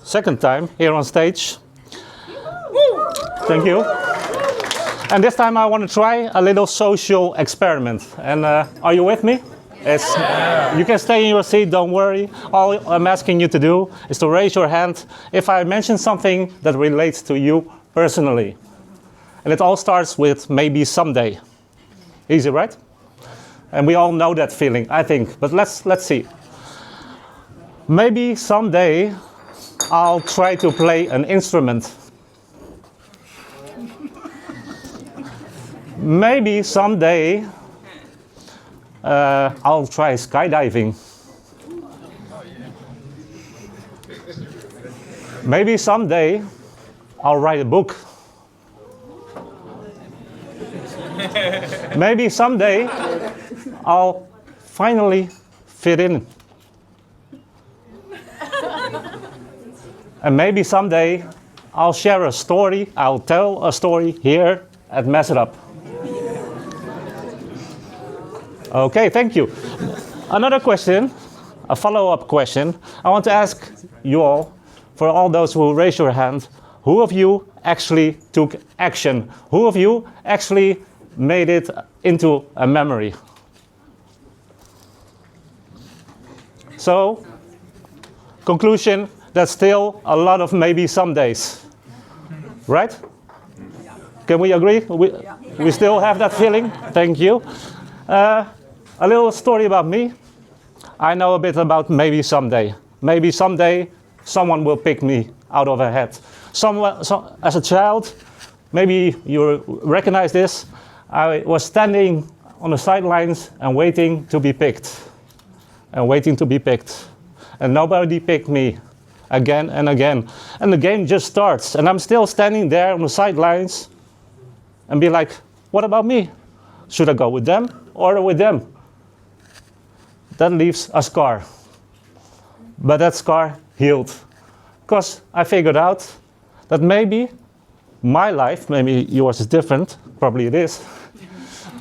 Second time here on stage. Thank you. And this time I want to try a little social experiment. And are you with me? You can stay in your seat, don't worry. All I'm asking you to do is to raise your hand if I mention something that relates to you personally. And it all starts with maybe someday. Easy, right? And we all know that feeling, I think. But let's see. Maybe someday I'll try to play an instrument. Maybe someday I'll try skydiving. Maybe someday I'll write a book. Maybe someday I'll finally fit in. And maybe someday I'll share a story, I'll tell a story here at Mezrab. Okay, thank you. Another question, a follow-up question. I want to ask you all, for all those who raise your hand, who of you actually took action? Who of you actually made it into a memory? So, conclusion, that's still a lot of maybe some days. Right? Can we agree? We still have that feeling? Thank you. A little story about me. I know a bit about maybe someday. Maybe someday someone will pick me out of a hat. As a child, maybe you recognize this, I was standing on the sidelines and waiting to be picked. And waiting to be picked. And nobody picked me. Again and again. And the game just starts. And I'm still standing there on the sidelines and be like, what about me? Should I go with them or with them? That leaves a scar. But that scar healed. Because I figured out that maybe my life, maybe yours is different, probably it is.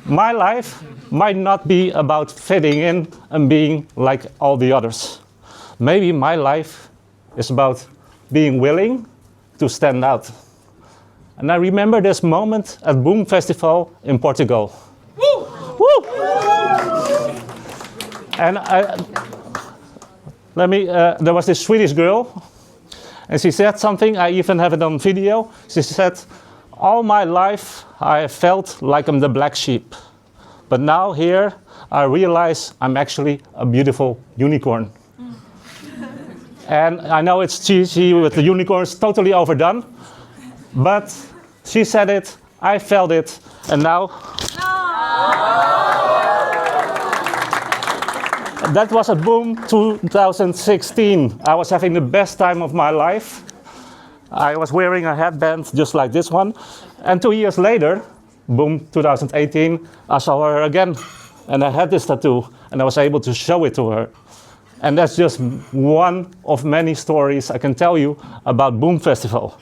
My life might not be about fitting in and being like all the others. Maybe my life is about being willing to stand out. And I remember this moment at Boom Festival in Portugal. Woo! Woo! And there was this Swedish girl, and she said something, I even have it on video. She said, all my life I felt like I'm the black sheep. But now here I realize I'm actually a beautiful unicorn. And I know it's cheesy with the unicorns, totally overdone. But she said it, I felt it, and now... That was at Boom 2016. I was having the best time of my life. I was wearing a headband just like this one. And 2 years later, Boom 2018, I saw her again. And I had this tattoo, and I was able to show it to her. And that's just one of many stories I can tell you about Boom Festival.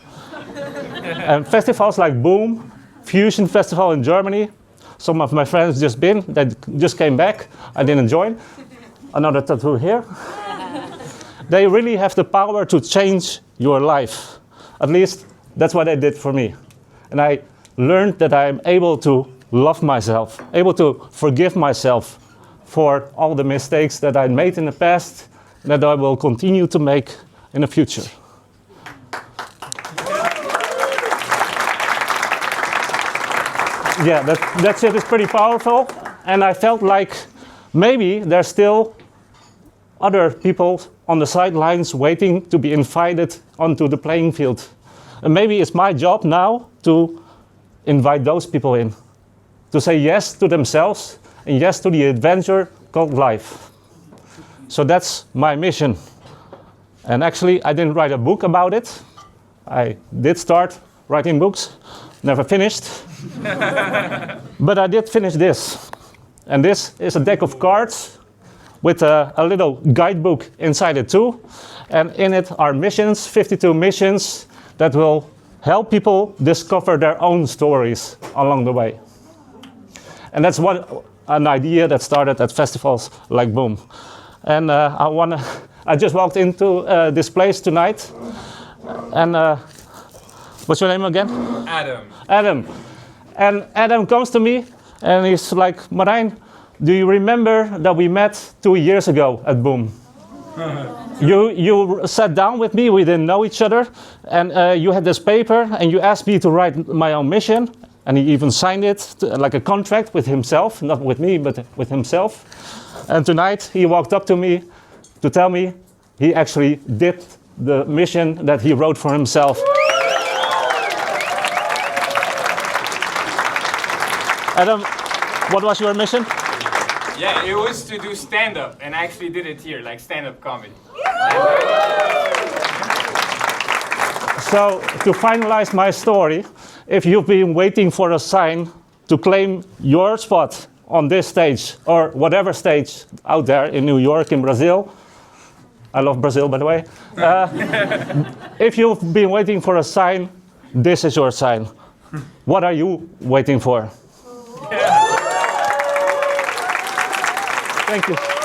And festivals like Boom, Fusion Festival in Germany, some of my friends just just came back, I didn't join. Another tattoo here. They really have the power to change your life. At least that's what they did for me. And I learned that I'm able to love myself, able to forgive myself for all the mistakes that I made in the past and that I will continue to make in the future. Yeah, that's it. It's pretty powerful. And I felt like maybe there's still other people on the sidelines waiting to be invited onto the playing field. And maybe it's my job now to invite those people in, to say yes to themselves and yes to the adventure called life. So that's my mission. And actually, I didn't write a book about it. I did start writing books, never finished. But I did finish this. And this is a deck of cards with a little guidebook inside it too. And in it are missions, 52 missions that will help people discover their own stories along the way. And that's an idea that started at festivals like Boom. And I I just walked into this place tonight, and what's your name again? Adam. Adam. And Adam comes to me, and he's like, Marijn, do you remember that we met 2 years ago at Boom? You sat down with me, we didn't know each other, and you had this paper, and you asked me to write my own mission, and he even signed it, like a contract with himself, not with me, but with himself. And tonight, he walked up to me to tell me he actually did the mission that he wrote for himself. Adam, what was your mission? Yeah, it was to do stand-up, and I actually did it here, like stand-up comedy. So, to finalize my story, if you've been waiting for a sign to claim your spot on this stage, or whatever stage out there in New York, in Brazil, I love Brazil, by the way. If you've been waiting for a sign, this is your sign. What are you waiting for? Thank you.